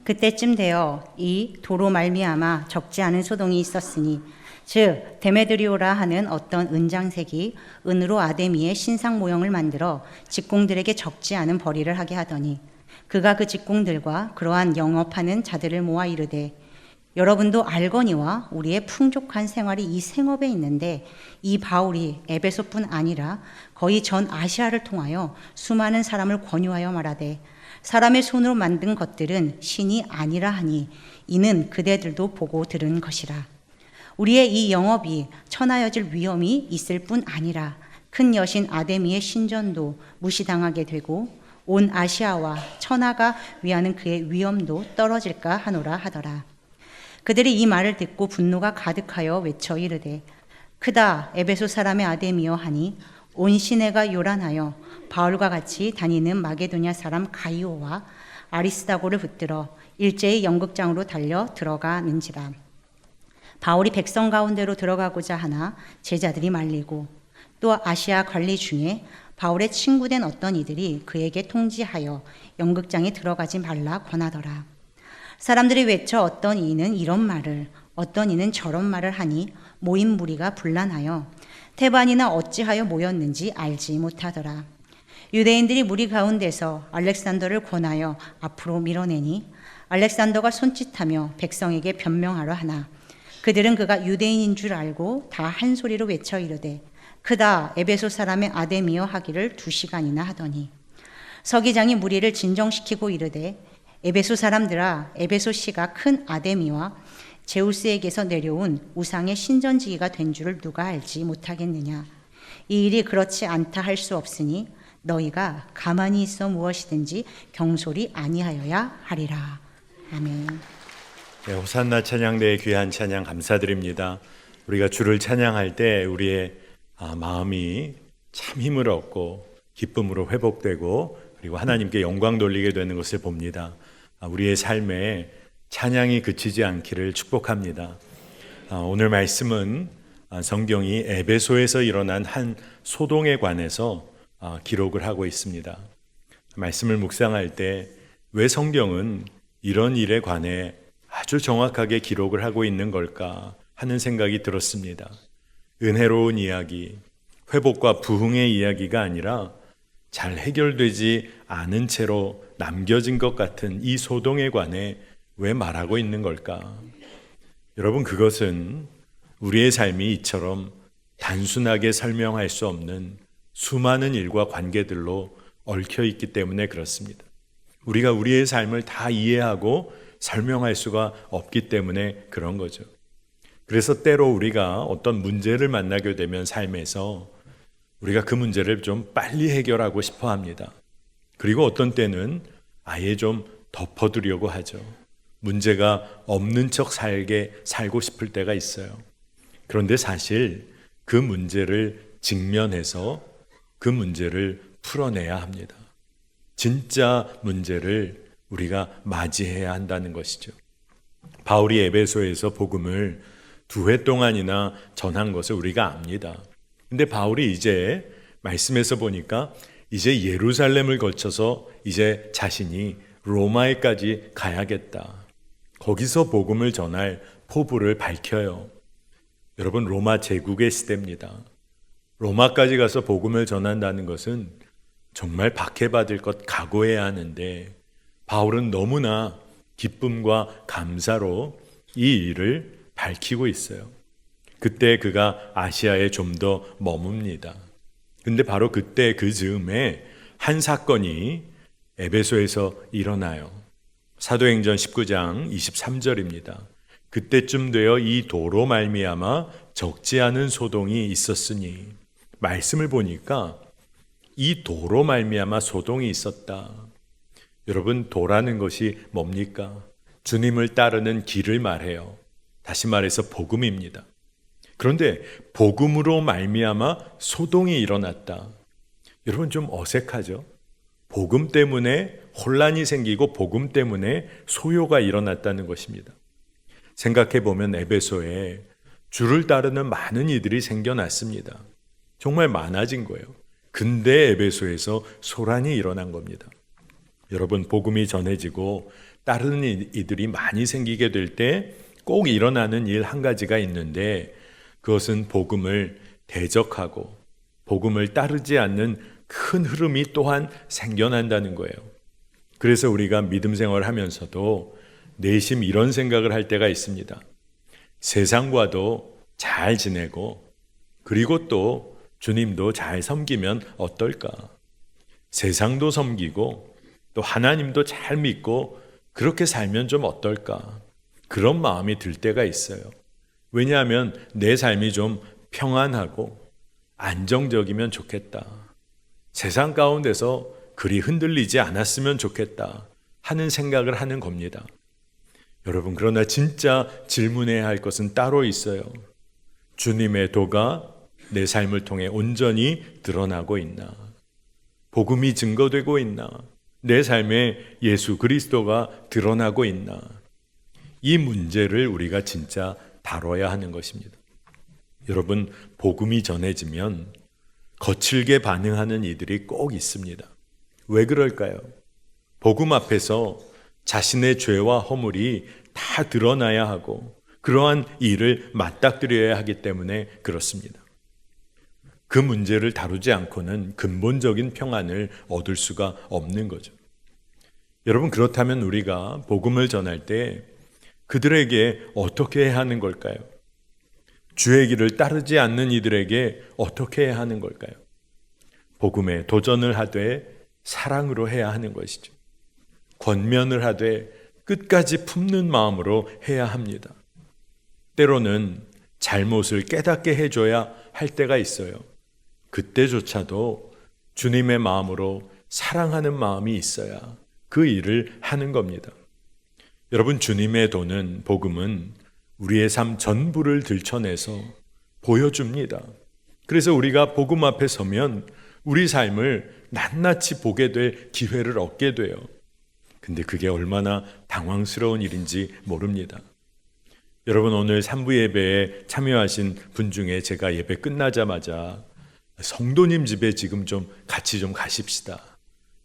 그때쯤 되어 이 도로 말미암아 적지 않은 소동이 있었으니 즉 데메드리오라 하는 어떤 은장색이 은으로 아데미의 신상 모형을 만들어 직공들에게 적지 않은 벌이를 하게 하더니 그가 그 직공들과 그러한 영업하는 자들을 모아 이르되 여러분도 알거니와 우리의 풍족한 생활이 이 생업에 있는데 이 바울이 에베소뿐 아니라 거의 전 아시아를 통하여 수많은 사람을 권유하여 말하되 사람의 손으로 만든 것들은 신이 아니라 하니 이는 그대들도 보고 들은 것이라. 우리의 이 영업이 천하여질 위험이 있을 뿐 아니라 큰 여신 아데미의 신전도 무시당하게 되고 온 아시아와 천하가 위하는 그의 위엄도 떨어질까 하노라 하더라. 그들이 이 말을 듣고 분노가 가득하여 외쳐 이르되 크다 에베소 사람의 아데미여 하니 온 시내가 요란하여 바울과 같이 다니는 마게도냐 사람 가이오와 아리스다고를 붙들어 일제히 연극장으로 달려 들어가는지라. 바울이 백성 가운데로 들어가고자 하나 제자들이 말리고 또 아시아 관리 중에 바울의 친구된 어떤 이들이 그에게 통지하여 연극장에 들어가지 말라 권하더라. 사람들이 외쳐 어떤 이는 이런 말을 어떤 이는 저런 말을 하니 모인 무리가 분란하여 태반이나 어찌하여 모였는지 알지 못하더라. 유대인들이 무리 가운데서 알렉산더를 권하여 앞으로 밀어내니 알렉산더가 손짓하며 백성에게 변명하려 하나 그들은 그가 유대인인 줄 알고 다 한 소리로 외쳐 이르되 크다 에베소 사람의 아데미여 하기를 2시간이나 하더니 서기장이 무리를 진정시키고 이르되 에베소 사람들아 에베소 시가 큰 아데미와 제우스에게서 내려온 우상의 신전지기가 된 줄을 누가 알지 못하겠느냐. 이 일이 그렇지 않다 할 수 없으니 너희가 가만히 있어 무엇이든지 경솔이 아니하여야 하리라. 아멘. 네, 호산나 찬양대의 귀한 찬양 감사드립니다. 우리가 주를 찬양할 때 우리의 마음이 참 힘을 얻고 기쁨으로 회복되고 그리고 하나님께 영광 돌리게 되는 것을 봅니다. 우리의 삶에 찬양이 그치지 않기를 축복합니다. 오늘 말씀은 성경이 에베소에서 일어난 한 소동에 관해서 기록을 하고 있습니다. 말씀을 묵상할 때 왜 성경은 이런 일에 관해 아주 정확하게 기록을 하고 있는 걸까 하는 생각이 들었습니다. 은혜로운 이야기, 회복과 부흥의 이야기가 아니라 잘 해결되지 않은 채로 남겨진 것 같은 이 소동에 관해 왜 말하고 있는 걸까? 여러분, 그것은 우리의 삶이 이처럼 단순하게 설명할 수 없는 수많은 일과 관계들로 얽혀 있기 때문에 그렇습니다. 우리가 우리의 삶을 다 이해하고 설명할 수가 없기 때문에 그런 거죠. 그래서 때로 우리가 어떤 문제를 만나게 되면 삶에서 우리가 그 문제를 좀 빨리 해결하고 싶어 합니다. 그리고 어떤 때는 아예 좀 덮어두려고 하죠. 문제가 없는 척 살고 싶을 때가 있어요. 그런데 사실 그 문제를 직면해서 그 문제를 풀어내야 합니다. 진짜 문제를 우리가 맞이해야 한다는 것이죠. 바울이 에베소에서 복음을 2회 동안이나 전한 것을 우리가 압니다. 근데 바울이 이제 말씀에서 보니까 이제 예루살렘을 거쳐서 이제 자신이 로마에까지 가야겠다. 거기서 복음을 전할 포부를 밝혀요. 여러분, 로마 제국의 시대입니다. 로마까지 가서 복음을 전한다는 것은 정말 박해받을 것 각오해야 하는데 바울은 너무나 기쁨과 감사로 이 일을 밝히고 있어요. 그때 그가 아시아에 좀 더 머뭅니다. 근데 바로 그때 그 즈음에 한 사건이 에베소에서 일어나요. 사도행전 19장 23절입니다. 그때쯤 되어 이 도로 말미암아 적지 않은 소동이 있었으니 말씀을 보니까 이 도로 말미암아 소동이 있었다. 여러분, 도라는 것이 뭡니까? 주님을 따르는 길을 말해요. 다시 말해서 복음입니다. 그런데 복음으로 말미암아 소동이 일어났다. 여러분, 좀 어색하죠? 복음 때문에 혼란이 생기고 복음 때문에 소요가 일어났다는 것입니다. 생각해 보면 에베소에 주를 따르는 많은 이들이 생겨났습니다. 정말 많아진 거예요. 근데 에베소에서 소란이 일어난 겁니다. 여러분, 복음이 전해지고 따르는 이들이 많이 생기게 될 때 꼭 일어나는 일 한 가지가 있는데, 그것은 복음을 대적하고 복음을 따르지 않는 큰 흐름이 또한 생겨난다는 거예요. 그래서 우리가 믿음 생활을 하면서도 내심 이런 생각을 할 때가 있습니다. 세상과도 잘 지내고 그리고 또 주님도 잘 섬기면 어떨까? 세상도 섬기고 또 하나님도 잘 믿고 그렇게 살면 좀 어떨까? 그런 마음이 들 때가 있어요. 왜냐하면 내 삶이 좀 평안하고 안정적이면 좋겠다. 세상 가운데서 그리 흔들리지 않았으면 좋겠다 하는 생각을 하는 겁니다. 여러분, 그러나 진짜 질문해야 할 것은 따로 있어요. 주님의 도가 내 삶을 통해 온전히 드러나고 있나? 복음이 증거되고 있나? 내 삶에 예수 그리스도가 드러나고 있나? 이 문제를 우리가 진짜 다뤄야 하는 것입니다. 여러분, 복음이 전해지면 거칠게 반응하는 이들이 꼭 있습니다. 왜 그럴까요? 복음 앞에서 자신의 죄와 허물이 다 드러나야 하고 그러한 일을 맞닥뜨려야 하기 때문에 그렇습니다. 그 문제를 다루지 않고는 근본적인 평안을 얻을 수가 없는 거죠. 여러분, 그렇다면 우리가 복음을 전할 때 그들에게 어떻게 해야 하는 걸까요? 주의 길을 따르지 않는 이들에게 어떻게 해야 하는 걸까요? 복음에 도전을 하되 사랑으로 해야 하는 것이죠. 권면을 하되 끝까지 품는 마음으로 해야 합니다. 때로는 잘못을 깨닫게 해줘야 할 때가 있어요. 그때조차도 주님의 마음으로 사랑하는 마음이 있어야 그 일을 하는 겁니다. 여러분, 주님의 도는, 복음은 우리의 삶 전부를 들춰내서 보여줍니다. 그래서 우리가 복음 앞에 서면 우리 삶을 낱낱이 보게 될 기회를 얻게 돼요. 근데 그게 얼마나 당황스러운 일인지 모릅니다. 여러분, 오늘 3부 예배에 참여하신 분 중에 제가 예배 끝나자마자 성도님 집에 지금 좀 같이 좀 가십시다.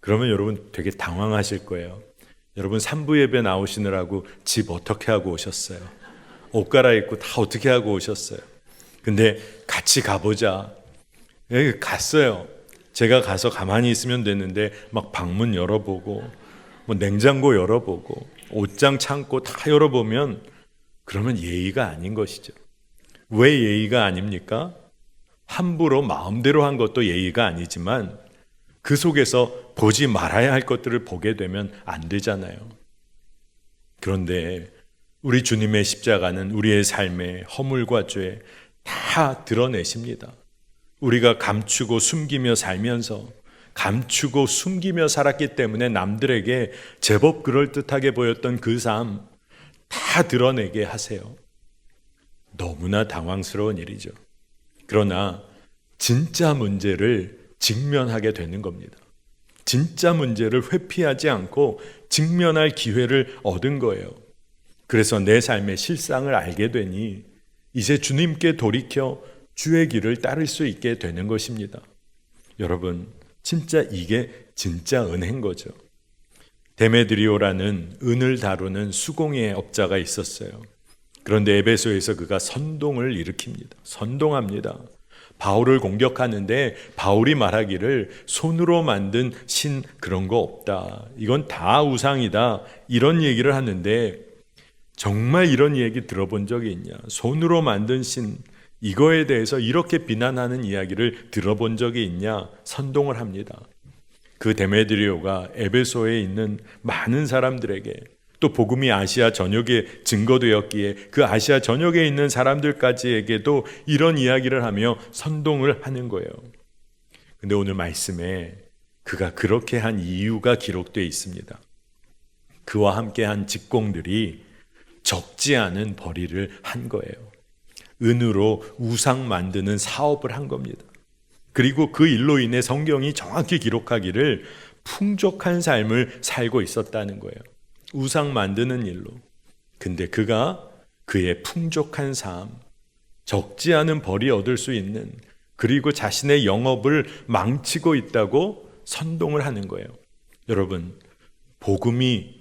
그러면 여러분 되게 당황하실 거예요. 여러분, 3부 예배 나오시느라고 집 어떻게 하고 오셨어요? 옷 갈아입고 다 어떻게 하고 오셨어요? 근데 같이 가보자. 여기 갔어요. 제가 가서 가만히 있으면 됐는데 막 방문 열어보고 뭐 냉장고 열어보고 옷장 창고 다 열어보면 그러면 예의가 아닌 것이죠. 왜 예의가 아닙니까? 함부로 마음대로 한 것도 예의가 아니지만 그 속에서 보지 말아야 할 것들을 보게 되면 안 되잖아요. 그런데 우리 주님의 십자가는 우리의 삶의 허물과 죄 다 드러내십니다. 우리가 감추고 숨기며 살면서 감추고 숨기며 살았기 때문에 남들에게 제법 그럴듯하게 보였던 그 삶 다 드러내게 하세요. 너무나 당황스러운 일이죠. 그러나 진짜 문제를 직면하게 되는 겁니다. 진짜 문제를 회피하지 않고 직면할 기회를 얻은 거예요. 그래서 내 삶의 실상을 알게 되니 이제 주님께 돌이켜 주의 길을 따를 수 있게 되는 것입니다. 여러분, 진짜 이게 진짜 은혜인 거죠. 데메드리오라는 은을 다루는 수공예 업자가 있었어요. 그런데 에베소에서 그가 선동을 일으킵니다. 선동합니다. 바울을 공격하는데 바울이 말하기를 손으로 만든 신 그런 거 없다. 이건 다 우상이다. 이런 얘기를 하는데 정말 이런 얘기 들어본 적이 있냐? 손으로 만든 신 이거에 대해서 이렇게 비난하는 이야기를 들어본 적이 있냐? 선동을 합니다. 그 데메드리오가 에베소에 있는 많은 사람들에게 또 복음이 아시아 전역에 증거되었기에 그 아시아 전역에 있는 사람들까지에게도 이런 이야기를 하며 선동을 하는 거예요. 근데 오늘 말씀에 그가 그렇게 한 이유가 기록되어 있습니다. 그와 함께한 직공들이 적지 않은 벌이를 한 거예요. 은으로 우상 만드는 사업을 한 겁니다. 그리고 그 일로 인해 성경이 정확히 기록하기를 풍족한 삶을 살고 있었다는 거예요. 우상 만드는 일로. 근데 그가 그의 풍족한 삶, 적지 않은 벌이 얻을 수 있는, 그리고 자신의 영업을 망치고 있다고 선동을 하는 거예요. 여러분, 복음이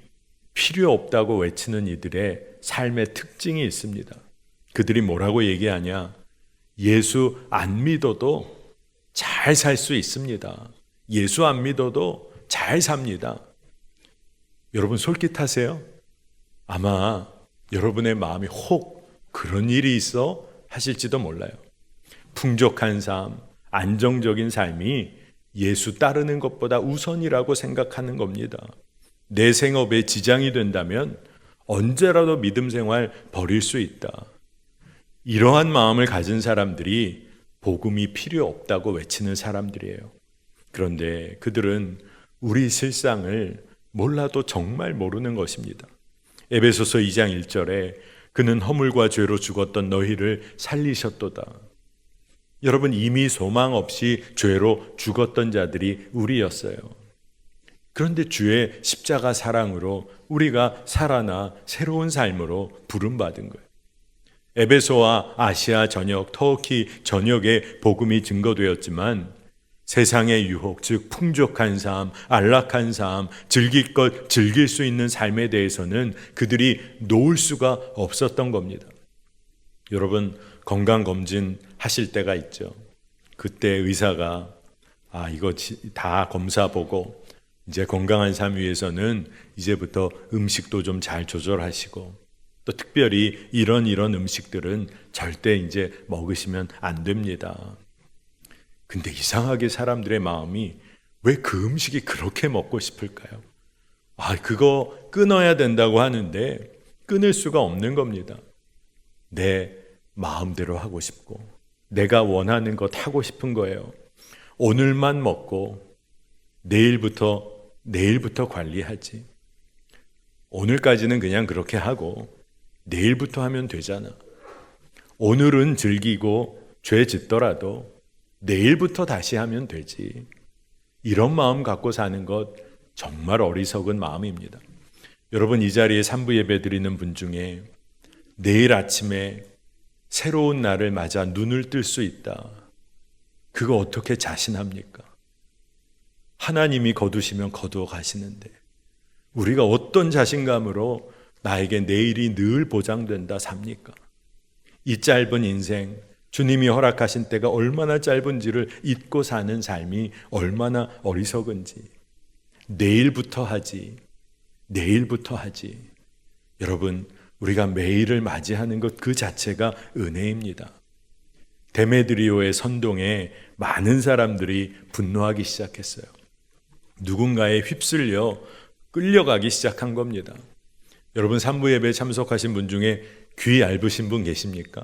필요 없다고 외치는 이들의 삶의 특징이 있습니다. 그들이 뭐라고 얘기하냐? 예수 안 믿어도 잘 살 수 있습니다. 예수 안 믿어도 잘 삽니다. 여러분 솔깃하세요? 아마 여러분의 마음이 혹 그런 일이 있어 하실지도 몰라요. 풍족한 삶, 안정적인 삶이 예수 따르는 것보다 우선이라고 생각하는 겁니다. 내 생업에 지장이 된다면 언제라도 믿음 생활 버릴 수 있다. 이러한 마음을 가진 사람들이 복음이 필요 없다고 외치는 사람들이에요. 그런데 그들은 우리 실상을 몰라도 정말 모르는 것입니다. 에베소서 2장 1절에 그는 허물과 죄로 죽었던 너희를 살리셨도다. 여러분, 이미 소망 없이 죄로 죽었던 자들이 우리였어요. 그런데 주의 십자가 사랑으로 우리가 살아나 새로운 삶으로 부름받은 거예요. 에베소와 아시아 전역, 터키 전역에 복음이 증거되었지만 세상의 유혹, 즉 풍족한 삶, 안락한 삶, 즐길 것 즐길 수 있는 삶에 대해서는 그들이 놓을 수가 없었던 겁니다. 여러분, 건강검진 하실 때가 있죠. 그때 의사가 이거 다 검사 보고 이제 건강한 삶 위해서는 이제부터 음식도 좀 잘 조절하시고 또 특별히 이런 음식들은 절대 이제 먹으시면 안 됩니다. 근데 이상하게 사람들의 마음이 왜 그 음식이 그렇게 먹고 싶을까요? 그거 끊어야 된다고 하는데 끊을 수가 없는 겁니다. 내 마음대로 하고 싶고 내가 원하는 것 하고 싶은 거예요. 오늘만 먹고 내일부터 관리하지. 오늘까지는 그냥 그렇게 하고 내일부터 하면 되잖아. 오늘은 즐기고 죄 짓더라도 내일부터 다시 하면 되지. 이런 마음 갖고 사는 것 정말 어리석은 마음입니다. 여러분, 이 자리에 3부 예배 드리는 분 중에 내일 아침에 새로운 날을 맞아 눈을 뜰 수 있다. 그거 어떻게 자신합니까? 하나님이 거두시면 거두어 가시는데 우리가 어떤 자신감으로 나에게 내일이 늘 보장된다 삽니까? 이 짧은 인생, 주님이 허락하신 때가 얼마나 짧은지를 잊고 사는 삶이 얼마나 어리석은지. 내일부터 하지. 여러분, 우리가 매일을 맞이하는 것 그 자체가 은혜입니다. 데메드리오의 선동에 많은 사람들이 분노하기 시작했어요. 누군가에 휩쓸려 끌려가기 시작한 겁니다. 여러분, 3부 예배에 참석하신 분 중에 귀 얇으신 분 계십니까?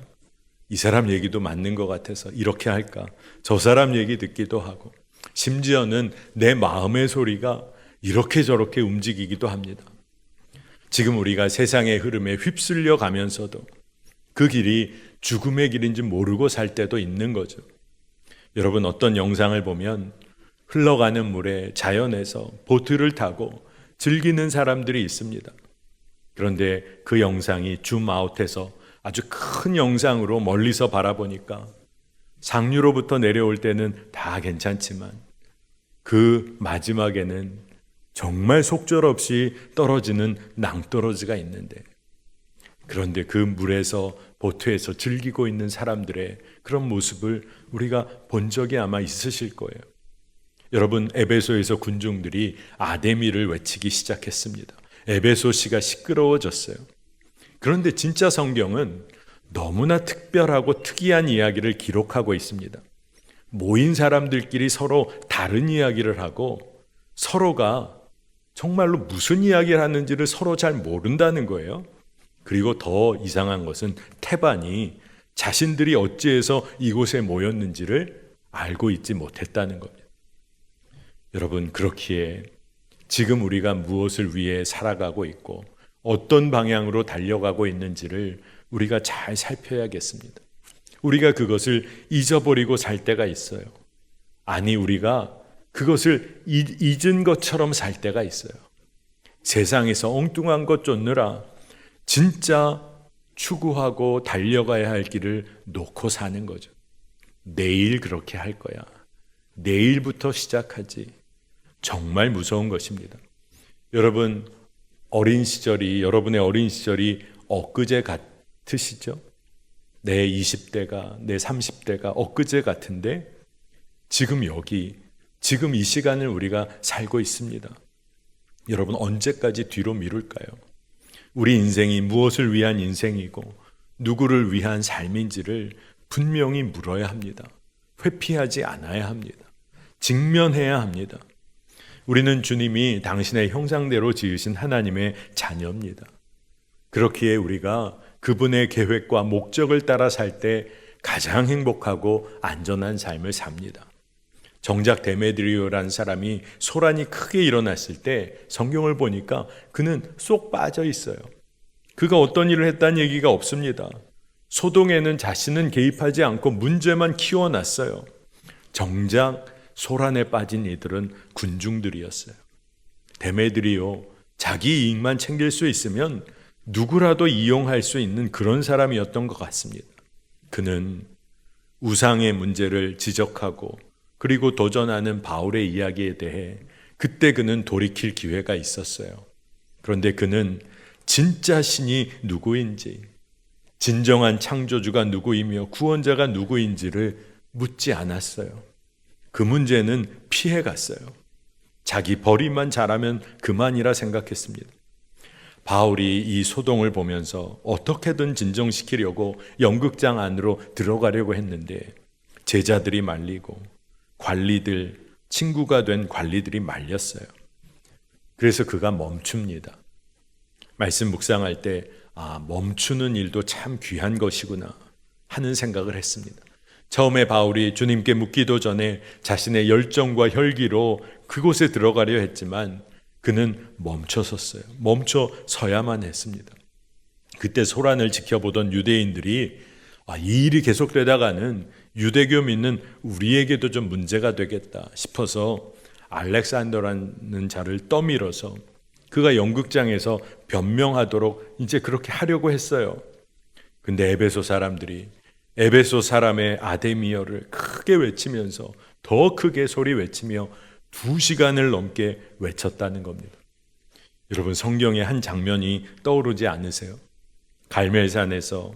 이 사람 얘기도 맞는 것 같아서 이렇게 할까? 저 사람 얘기 듣기도 하고 심지어는 내 마음의 소리가 이렇게 저렇게 움직이기도 합니다. 지금 우리가 세상의 흐름에 휩쓸려 가면서도 그 길이 죽음의 길인지 모르고 살 때도 있는 거죠. 여러분, 어떤 영상을 보면 흘러가는 물에 자연에서 보트를 타고 즐기는 사람들이 있습니다. 그런데 그 영상이 줌아웃해서 아주 큰 영상으로 멀리서 바라보니까 상류로부터 내려올 때는 다 괜찮지만 그 마지막에는 정말 속절없이 떨어지는 낭떠러지가 있는데, 그런데 그 물에서 보트에서 즐기고 있는 사람들의 그런 모습을 우리가 본 적이 아마 있으실 거예요. 여러분, 에베소에서 군중들이 아데미를 외치기 시작했습니다. 에베소시가 시끄러워졌어요. 그런데 진짜 성경은 너무나 특별하고 특이한 이야기를 기록하고 있습니다. 모인 사람들끼리 서로 다른 이야기를 하고 서로가 정말로 무슨 이야기를 하는지를 서로 잘 모른다는 거예요. 그리고 더 이상한 것은 태반이 자신들이 어찌해서 이곳에 모였는지를 알고 있지 못했다는 겁니다. 여러분, 그렇기에 지금 우리가 무엇을 위해 살아가고 있고 어떤 방향으로 달려가고 있는지를 우리가 잘 살펴야겠습니다. 우리가 그것을 잊어버리고 살 때가 있어요. 아니, 우리가 그것을 잊은 것처럼 살 때가 있어요. 세상에서 엉뚱한 것 쫓느라 진짜 추구하고 달려가야 할 길을 놓고 사는 거죠. 내일 그렇게 할 거야. 내일부터 시작하지. 정말 무서운 것입니다. 여러분, 여러분의 어린 시절이 엊그제 같으시죠? 내 20대가, 내 30대가 엊그제 같은데 지금 이 시간을 우리가 살고 있습니다. 여러분, 언제까지 뒤로 미룰까요? 우리 인생이 무엇을 위한 인생이고 누구를 위한 삶인지를 분명히 물어야 합니다. 회피하지 않아야 합니다. 직면해야 합니다. 우리는 주님이 당신의 형상대로 지으신 하나님의 자녀입니다. 그렇기에 우리가 그분의 계획과 목적을 따라 살 때 가장 행복하고 안전한 삶을 삽니다. 정작 데메드리오라는 사람이 소란이 크게 일어났을 때 성경을 보니까 그는 쏙 빠져 있어요. 그가 어떤 일을 했다는 얘기가 없습니다. 소동에는 자신은 개입하지 않고 문제만 키워놨어요. 정작 소란에 빠진 이들은 군중들이었어요. 데메드리오, 자기 이익만 챙길 수 있으면 누구라도 이용할 수 있는 그런 사람이었던 것 같습니다. 그는 우상의 문제를 지적하고 그리고 도전하는 바울의 이야기에 대해 그때 그는 돌이킬 기회가 있었어요. 그런데 그는 진짜 신이 누구인지, 진정한 창조주가 누구이며 구원자가 누구인지를 묻지 않았어요. 그 문제는 피해갔어요. 자기 벌이만 잘하면 그만이라 생각했습니다. 바울이 이 소동을 보면서 어떻게든 진정시키려고 연극장 안으로 들어가려고 했는데 제자들이 말리고 친구가 된 관리들이 말렸어요. 그래서 그가 멈춥니다. 말씀 묵상할 때 멈추는 일도 참 귀한 것이구나 하는 생각을 했습니다. 처음에 바울이 주님께 묻기도 전에 자신의 열정과 혈기로 그곳에 들어가려 했지만 그는 멈춰섰어요. 멈춰 서야만 했습니다. 그때 소란을 지켜보던 유대인들이 이 일이 계속되다가는 유대교 믿는 우리에게도 좀 문제가 되겠다 싶어서 알렉산더라는 자를 떠밀어서 그가 연극장에서 변명하도록 이제 그렇게 하려고 했어요. 근데 에베소 사람들이 에베소 사람의 아데미어를 크게 외치면서 더 크게 소리 외치며 2시간을 넘게 외쳤다는 겁니다. 여러분, 성경의 한 장면이 떠오르지 않으세요? 갈멜산에서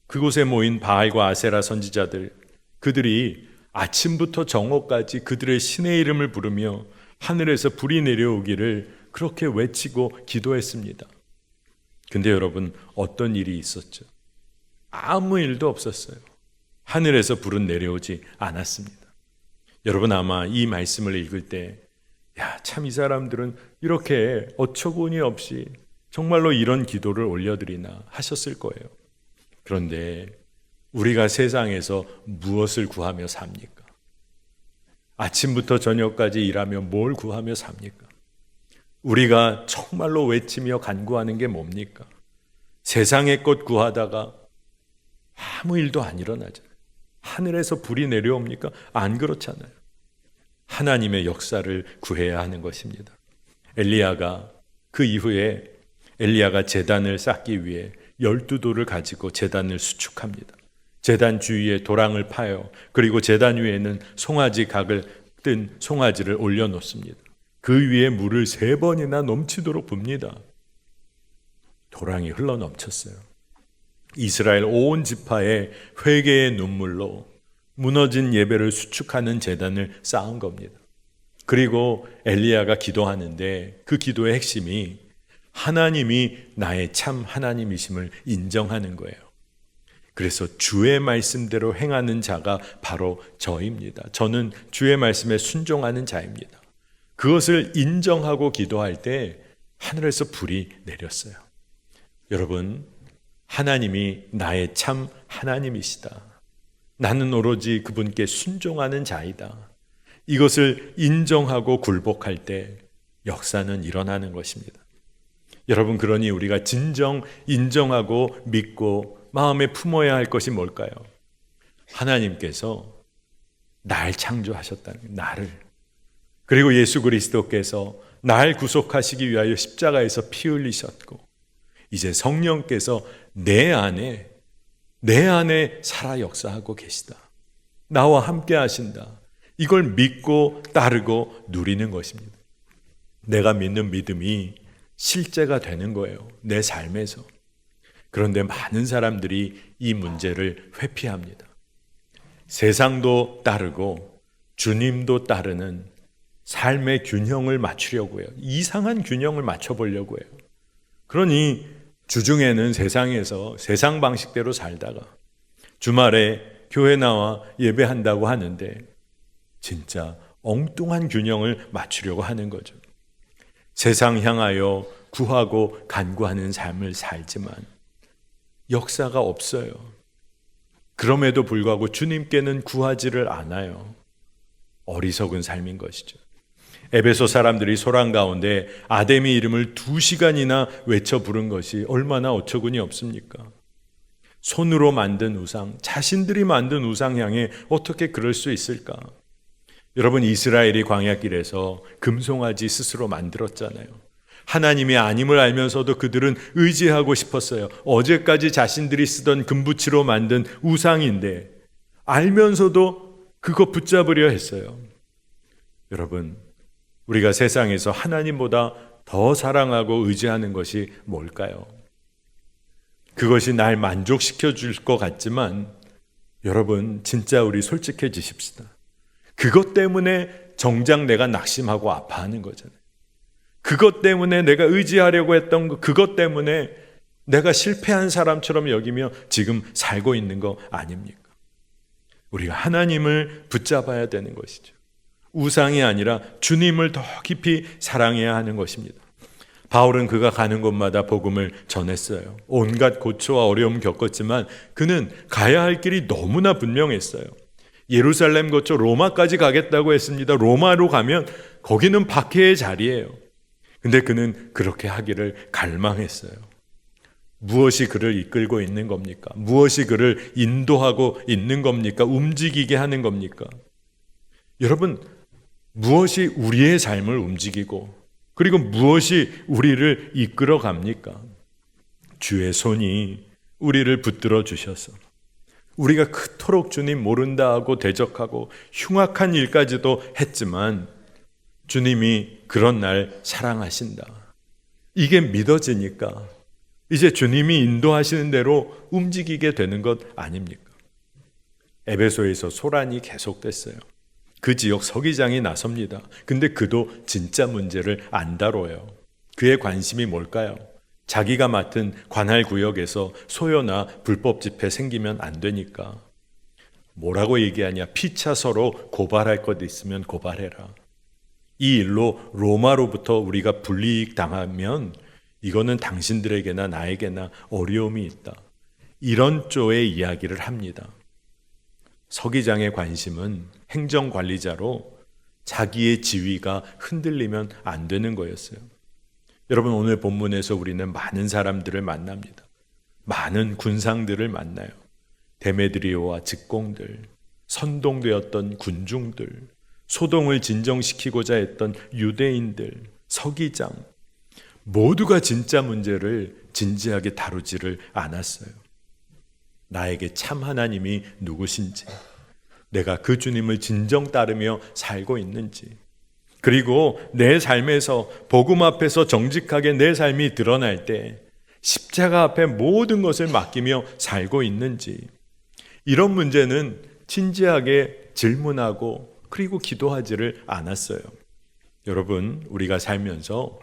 그곳에 모인 바알과 아세라 선지자들, 그들이 아침부터 정오까지 그들의 신의 이름을 부르며 하늘에서 불이 내려오기를 그렇게 외치고 기도했습니다. 근데 여러분, 어떤 일이 있었죠? 아무 일도 없었어요. 하늘에서 불은 내려오지 않았습니다. 여러분, 아마 이 말씀을 읽을 때 참 이 사람들은 이렇게 어처구니 없이 정말로 이런 기도를 올려드리나 하셨을 거예요. 그런데 우리가 세상에서 무엇을 구하며 삽니까? 아침부터 저녁까지 일하며 뭘 구하며 삽니까? 우리가 정말로 외치며 간구하는 게 뭡니까? 세상의 것 구하다가 아무 일도 안 일어나잖아요. 하늘에서 불이 내려옵니까? 안 그렇잖아요. 하나님의 역사를 구해야 하는 것입니다. 그 이후에 엘리야가 제단을 쌓기 위해 12돌을 가지고 제단을 수축합니다. 제단 주위에 도랑을 파요. 그리고 제단 위에는 송아지 각을 뜬 송아지를 올려놓습니다. 그 위에 물을 3번이나 넘치도록 붓니다. 도랑이 흘러넘쳤어요. 이스라엘 온 지파의 회개의 눈물로 무너진 예배를 수축하는 제단을 쌓은 겁니다. 그리고 엘리야가 기도하는데 그 기도의 핵심이 하나님이 나의 참 하나님이심을 인정하는 거예요. 그래서 주의 말씀대로 행하는 자가 바로 저입니다. 저는 주의 말씀에 순종하는 자입니다. 그것을 인정하고 기도할 때 하늘에서 불이 내렸어요. 여러분, 하나님이 나의 참 하나님이시다. 나는 오로지 그분께 순종하는 자이다. 이것을 인정하고 굴복할 때 역사는 일어나는 것입니다. 여러분, 그러니 우리가 진정 인정하고 믿고 마음에 품어야 할 것이 뭘까요? 하나님께서 날 창조하셨다는 거예요. 나를. 그리고 예수 그리스도께서 날 구속하시기 위하여 십자가에서 피 흘리셨고 이제 성령께서 내 안에 살아 역사하고 계시다. 나와 함께 하신다. 이걸 믿고 따르고 누리는 것입니다. 내가 믿는 믿음이 실제가 되는 거예요. 내 삶에서. 그런데 많은 사람들이 이 문제를 회피합니다. 세상도 따르고 주님도 따르는 삶의 균형을 맞추려고 해요. 이상한 균형을 맞춰보려고 해요. 그러니 주중에는 세상에서 세상 방식대로 살다가 주말에 교회 나와 예배한다고 하는데 진짜 엉뚱한 균형을 맞추려고 하는 거죠. 세상 향하여 구하고 간구하는 삶을 살지만 역사가 없어요. 그럼에도 불구하고 주님께는 구하지를 않아요. 어리석은 삶인 것이죠. 에베소 사람들이 소란 가운데 아데미 이름을 2시간이나 외쳐 부른 것이 얼마나 어처구니 없습니까? 손으로 만든 우상, 자신들이 만든 우상 향해 어떻게 그럴 수 있을까? 여러분, 이스라엘이 광야길에서 금송아지 스스로 만들었잖아요. 하나님이 아님을 알면서도 그들은 의지하고 싶었어요. 어제까지 자신들이 쓰던 금붙이로 만든 우상인데 알면서도 그거 붙잡으려 했어요. 여러분, 우리가 세상에서 하나님보다 더 사랑하고 의지하는 것이 뭘까요? 그것이 날 만족시켜 줄 것 같지만 여러분, 진짜 우리 솔직해지십시다. 그것 때문에 정작 내가 낙심하고 아파하는 거잖아요. 그것 때문에 내가 의지하려고 했던 그것 때문에 내가 실패한 사람처럼 여기며 지금 살고 있는 거 아닙니까? 우리가 하나님을 붙잡아야 되는 것이죠. 우상이 아니라 주님을 더 깊이 사랑해야 하는 것입니다. 바울은 그가 가는 곳마다 복음을 전했어요. 온갖 고초와 어려움 겪었지만 그는 가야 할 길이 너무나 분명했어요. 예루살렘 거쳐 로마까지 가겠다고 했습니다. 로마로 가면 거기는 박해의 자리예요. 근데 그는 그렇게 하기를 갈망했어요. 무엇이 그를 이끌고 있는 겁니까? 무엇이 그를 인도하고 있는 겁니까? 움직이게 하는 겁니까? 여러분, 무엇이 우리의 삶을 움직이고 그리고 무엇이 우리를 이끌어 갑니까? 주의 손이 우리를 붙들어 주셔서 우리가 그토록 주님 모른다 하고 대적하고 흉악한 일까지도 했지만 주님이 그런 날 사랑하신다. 이게 믿어지니까 이제 주님이 인도하시는 대로 움직이게 되는 것 아닙니까? 에베소에서 소란이 계속됐어요. 그 지역 서기장이 나섭니다. 근데 그도 진짜 문제를 안 다뤄요. 그의 관심이 뭘까요? 자기가 맡은 관할 구역에서 소요나 불법 집회 생기면 안 되니까 뭐라고 얘기하냐? 피차 서로 고발할 것 있으면 고발해라. 이 일로 로마로부터 우리가 불이익 당하면 이거는 당신들에게나 나에게나 어려움이 있다. 이런 쪽의 이야기를 합니다. 서기장의 관심은 행정관리자로 자기의 지위가 흔들리면 안 되는 거였어요. 여러분, 오늘 본문에서 우리는 많은 사람들을 만납니다. 많은 군상들을 만나요. 데메드리오와 직공들, 선동되었던 군중들, 소동을 진정시키고자 했던 유대인들, 서기장, 모두가 진짜 문제를 진지하게 다루지를 않았어요. 나에게 참 하나님이 누구신지, 내가 그 주님을 진정 따르며 살고 있는지, 그리고 내 삶에서 복음 앞에서 정직하게 내 삶이 드러날 때 십자가 앞에 모든 것을 맡기며 살고 있는지, 이런 문제는 진지하게 질문하고 그리고 기도하지를 않았어요. 여러분, 우리가 살면서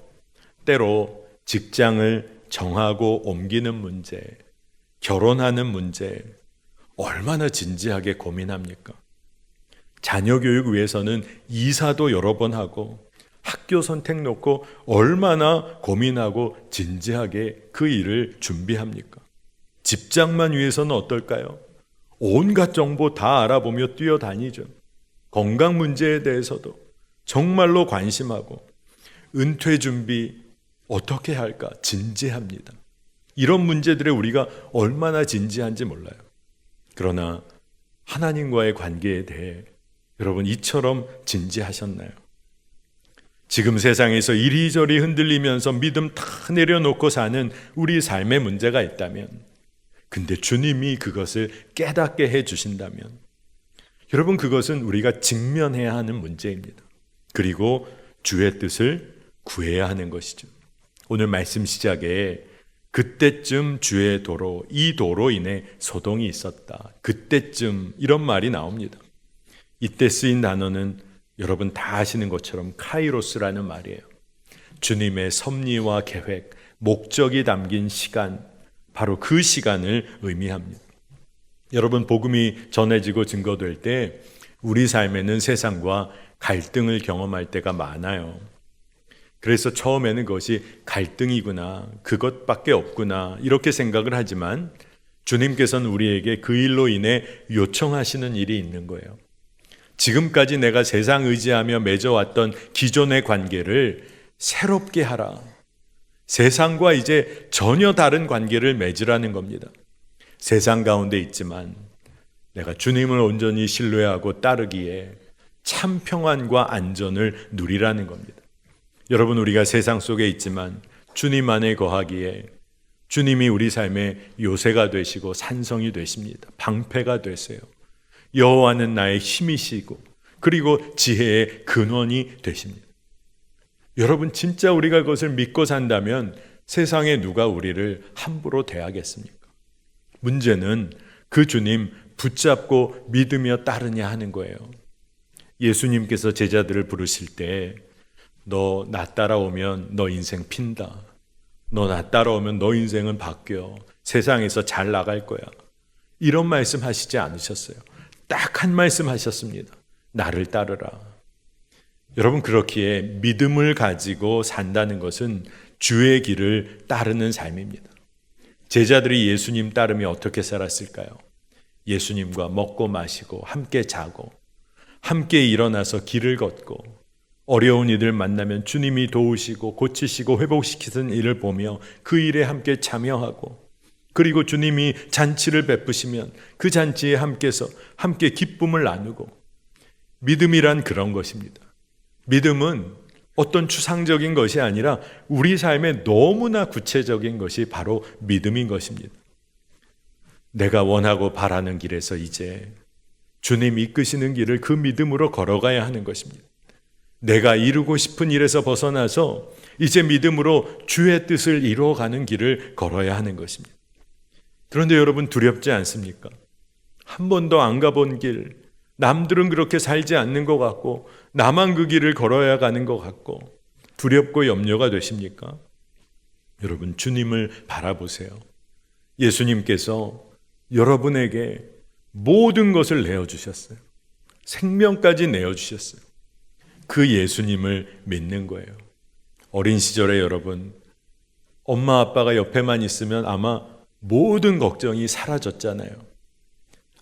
때로 직장을 정하고 옮기는 문제, 결혼하는 문제 얼마나 진지하게 고민합니까? 자녀 교육 위해서는 이사도 여러 번 하고 학교 선택 놓고 얼마나 고민하고 진지하게 그 일을 준비합니까? 집장만 위해서는 어떨까요? 온갖 정보 다 알아보며 뛰어다니죠. 건강 문제에 대해서도 정말로 관심하고 은퇴 준비 어떻게 할까 진지합니다. 이런 문제들에 우리가 얼마나 진지한지 몰라요. 그러나 하나님과의 관계에 대해 여러분 이처럼 진지하셨나요? 지금 세상에서 이리저리 흔들리면서 믿음 다 내려놓고 사는 우리 삶의 문제가 있다면, 근데 주님이 그것을 깨닫게 해주신다면 여러분, 그것은 우리가 직면해야 하는 문제입니다. 그리고 주의 뜻을 구해야 하는 것이죠. 오늘 말씀 시작에 그때쯤 주의 도로, 이 도로 인해 소동이 있었다. 그때쯤 이런 말이 나옵니다. 이때 쓰인 단어는 여러분 다 아시는 것처럼 카이로스라는 말이에요. 주님의 섭리와 계획, 목적이 담긴 시간, 바로 그 시간을 의미합니다. 여러분, 복음이 전해지고 증거될 때 우리 삶에는 세상과 갈등을 경험할 때가 많아요. 그래서 처음에는 그것이 갈등이구나, 그것밖에 없구나 이렇게 생각을 하지만 주님께서는 우리에게 그 일로 인해 요청하시는 일이 있는 거예요. 지금까지 내가 세상 의지하며 맺어왔던 기존의 관계를 새롭게 하라. 세상과 이제 전혀 다른 관계를 맺으라는 겁니다. 세상 가운데 있지만 내가 주님을 온전히 신뢰하고 따르기에 참 평안과 안전을 누리라는 겁니다. 여러분, 우리가 세상 속에 있지만 주님 안에 거하기에 주님이 우리 삶의 요새가 되시고 산성이 되십니다. 방패가 되세요. 여호와는 나의 힘이시고 그리고 지혜의 근원이 되십니다. 여러분, 진짜 우리가 그것을 믿고 산다면 세상에 누가 우리를 함부로 대하겠습니까? 문제는 그 주님 붙잡고 믿으며 따르냐 하는 거예요. 예수님께서 제자들을 부르실 때 너 나 따라오면 너 인생 핀다. 너 나 따라오면 너 인생은 바뀌어. 세상에서 잘 나갈 거야. 이런 말씀 하시지 않으셨어요. 딱 한 말씀 하셨습니다. 나를 따르라. 여러분, 그렇기에 믿음을 가지고 산다는 것은 주의 길을 따르는 삶입니다. 제자들이 예수님 따르며 어떻게 살았을까요? 예수님과 먹고 마시고 함께 자고 함께 일어나서 길을 걷고 어려운 이들 만나면 주님이 도우시고 고치시고 회복시키는 일을 보며 그 일에 함께 참여하고 그리고 주님이 잔치를 베푸시면 그 잔치에 함께 기쁨을 나누고 믿음이란 그런 것입니다. 믿음은 어떤 추상적인 것이 아니라 우리 삶에 너무나 구체적인 것이 바로 믿음인 것입니다. 내가 원하고 바라는 길에서 이제 주님 이끄시는 길을 그 믿음으로 걸어가야 하는 것입니다. 내가 이루고 싶은 일에서 벗어나서 이제 믿음으로 주의 뜻을 이루어가는 길을 걸어야 하는 것입니다. 그런데 여러분, 두렵지 않습니까? 한 번도 안 가본 길, 남들은 그렇게 살지 않는 것 같고 나만 그 길을 걸어야 가는 것 같고 두렵고 염려가 되십니까? 여러분, 주님을 바라보세요. 예수님께서 여러분에게 모든 것을 내어주셨어요. 생명까지 내어주셨어요. 그 예수님을 믿는 거예요. 어린 시절에 여러분, 엄마 아빠가 옆에만 있으면 아마 모든 걱정이 사라졌잖아요.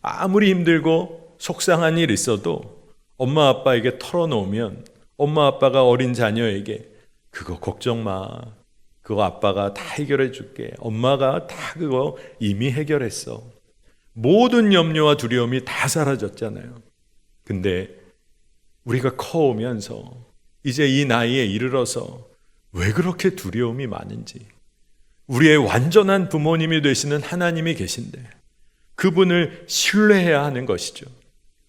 아무리 힘들고 속상한 일 있어도 엄마 아빠에게 털어놓으면 엄마 아빠가 어린 자녀에게 그거 걱정 마. 그거 아빠가 다 해결해 줄게. 엄마가 다 그거 이미 해결했어. 모든 염려와 두려움이 다 사라졌잖아요. 근데 우리가 커오면서 이제 이 나이에 이르러서 왜 그렇게 두려움이 많은지, 우리의 완전한 부모님이 되시는 하나님이 계신데 그분을 신뢰해야 하는 것이죠.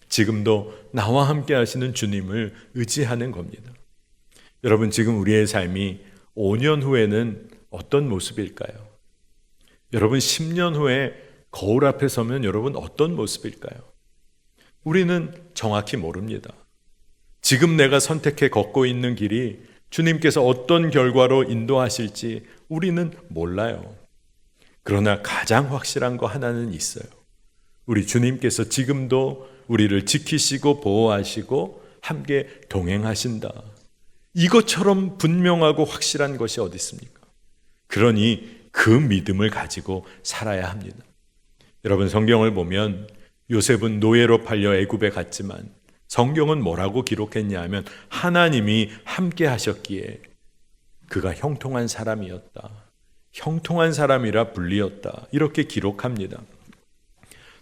지금도 나와 함께 하시는 주님을 의지하는 겁니다. 여러분, 지금 우리의 삶이 5년 후에는 어떤 모습일까요? 여러분, 10년 후에 거울 앞에 서면 여러분 어떤 모습일까요? 우리는 정확히 모릅니다. 지금 내가 선택해 걷고 있는 길이 주님께서 어떤 결과로 인도하실지 우리는 몰라요. 그러나 가장 확실한 거 하나는 있어요. 우리 주님께서 지금도 우리를 지키시고 보호하시고 함께 동행하신다. 이것처럼 분명하고 확실한 것이 어디 있습니까? 그러니 그 믿음을 가지고 살아야 합니다. 여러분, 성경을 보면 요셉은 노예로 팔려 애굽에 갔지만 성경은 뭐라고 기록했냐 하면 하나님이 함께 하셨기에 그가 형통한 사람이었다. 형통한 사람이라 불리었다. 이렇게 기록합니다.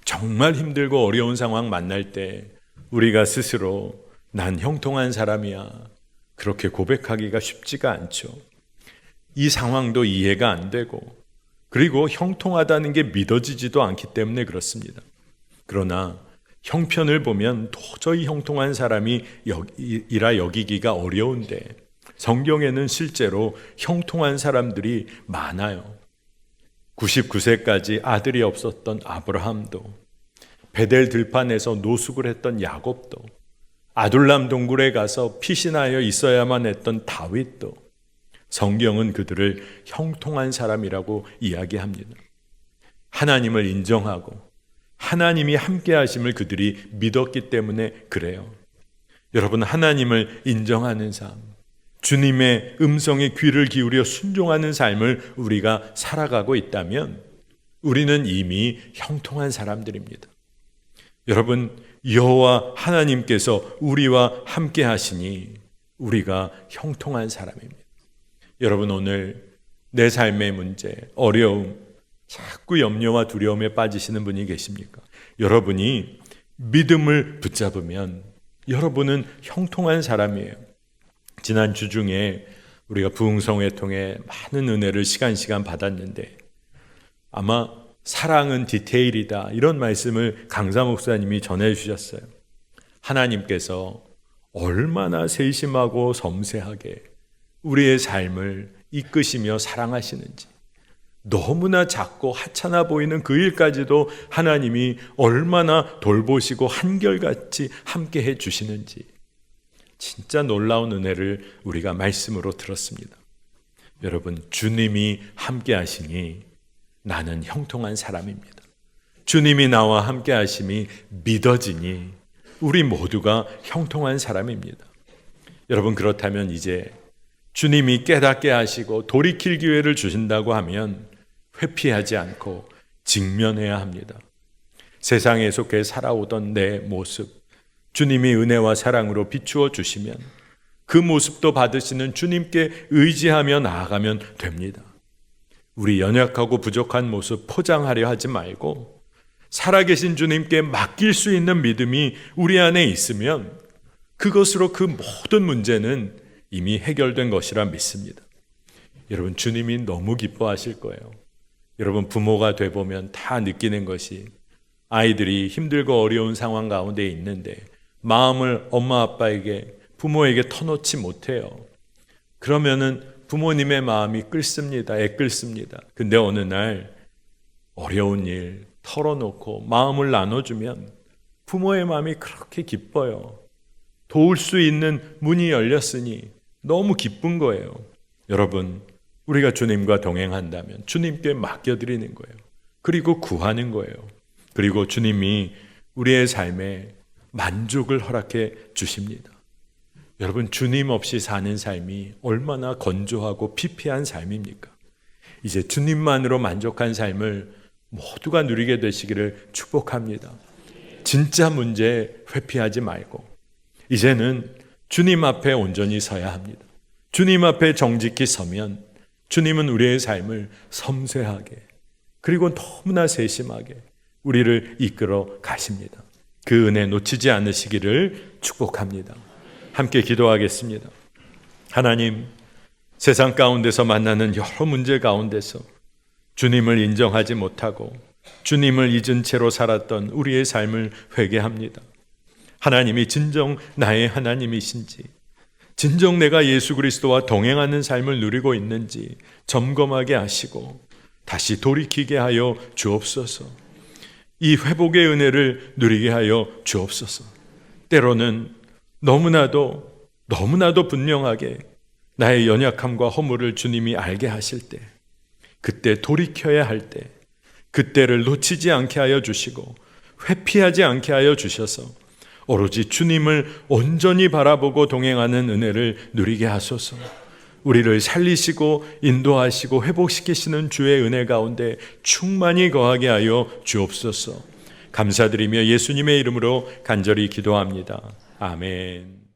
정말 힘들고 어려운 상황 만날 때 우리가 스스로 난 형통한 사람이야. 그렇게 고백하기가 쉽지가 않죠. 이 상황도 이해가 안 되고 그리고 형통하다는 게 믿어지지도 않기 때문에 그렇습니다. 그러나 형편을 보면 도저히 형통한 사람이 이라 여기기가 어려운데 성경에는 실제로 형통한 사람들이 많아요. 99세까지 아들이 없었던 아브라함도, 베델 들판에서 노숙을 했던 야곱도, 아둘람 동굴에 가서 피신하여 있어야만 했던 다윗도 성경은 그들을 형통한 사람이라고 이야기합니다. 하나님을 인정하고 하나님이 함께 하심을 그들이 믿었기 때문에 그래요. 여러분, 하나님을 인정하는 삶, 주님의 음성에 귀를 기울여 순종하는 삶을 우리가 살아가고 있다면 우리는 이미 형통한 사람들입니다. 여러분, 여호와 하나님께서 우리와 함께 하시니 우리가 형통한 사람입니다. 여러분, 오늘 내 삶의 문제, 어려움, 자꾸 염려와 두려움에 빠지시는 분이 계십니까? 여러분이 믿음을 붙잡으면 여러분은 형통한 사람이에요. 지난 주 중에 우리가 부흥성회 통해 많은 은혜를 시간 받았는데 아마 사랑은 디테일이다, 이런 말씀을 강사 목사님이 전해주셨어요. 하나님께서 얼마나 세심하고 섬세하게 우리의 삶을 이끄시며 사랑하시는지, 너무나 작고 하찮아 보이는 그 일까지도 하나님이 얼마나 돌보시고 한결같이 함께 해 주시는지 진짜 놀라운 은혜를 우리가 말씀으로 들었습니다. 여러분, 주님이 함께 하시니 나는 형통한 사람입니다. 주님이 나와 함께 하심이 믿어지니 우리 모두가 형통한 사람입니다. 여러분, 그렇다면 이제 주님이 깨닫게 하시고 돌이킬 기회를 주신다고 하면 회피하지 않고 직면해야 합니다. 세상에 속해 살아오던 내 모습, 주님이 은혜와 사랑으로 비추어 주시면 그 모습도 받으시는 주님께 의지하며 나아가면 됩니다. 우리 연약하고 부족한 모습 포장하려 하지 말고 살아계신 주님께 맡길 수 있는 믿음이 우리 안에 있으면 그것으로 그 모든 문제는 이미 해결된 것이라 믿습니다. 여러분, 주님이 너무 기뻐하실 거예요. 여러분, 부모가 돼보면 다 느끼는 것이 아이들이 힘들고 어려운 상황 가운데 있는데 마음을 엄마 아빠에게, 부모에게 터놓지 못해요. 그러면은 부모님의 마음이 끓습니다. 애끓습니다. 근데 어느 날 어려운 일 털어놓고 마음을 나눠주면 부모의 마음이 그렇게 기뻐요. 도울 수 있는 문이 열렸으니 너무 기쁜 거예요. 여러분, 우리가 주님과 동행한다면 주님께 맡겨드리는 거예요. 그리고 구하는 거예요. 그리고 주님이 우리의 삶에 만족을 허락해 주십니다. 여러분, 주님 없이 사는 삶이 얼마나 건조하고 피폐한 삶입니까? 이제 주님만으로 만족한 삶을 모두가 누리게 되시기를 축복합니다. 진짜 문제 회피하지 말고 이제는 주님 앞에 온전히 서야 합니다. 주님 앞에 정직히 서면 주님은 우리의 삶을 섬세하게 그리고 너무나 세심하게 우리를 이끌어 가십니다. 그 은혜 놓치지 않으시기를 축복합니다. 함께 기도하겠습니다. 하나님, 세상 가운데서 만나는 여러 문제 가운데서 주님을 인정하지 못하고 주님을 잊은 채로 살았던 우리의 삶을 회개합니다. 하나님이 진정 나의 하나님이신지, 진정 내가 예수 그리스도와 동행하는 삶을 누리고 있는지 점검하게 하시고 다시 돌이키게 하여 주옵소서. 이 회복의 은혜를 누리게 하여 주옵소서. 때로는 너무나도 분명하게 나의 연약함과 허물을 주님이 알게 하실 때, 그때 돌이켜야 할 때, 그때를 놓치지 않게 하여 주시고 회피하지 않게 하여 주셔서 오로지 주님을 온전히 바라보고 동행하는 은혜를 누리게 하소서. 우리를 살리시고 인도하시고 회복시키시는 주의 은혜 가운데 충만히 거하게 하여 주옵소서. 감사드리며 예수님의 이름으로 간절히 기도합니다. 아멘.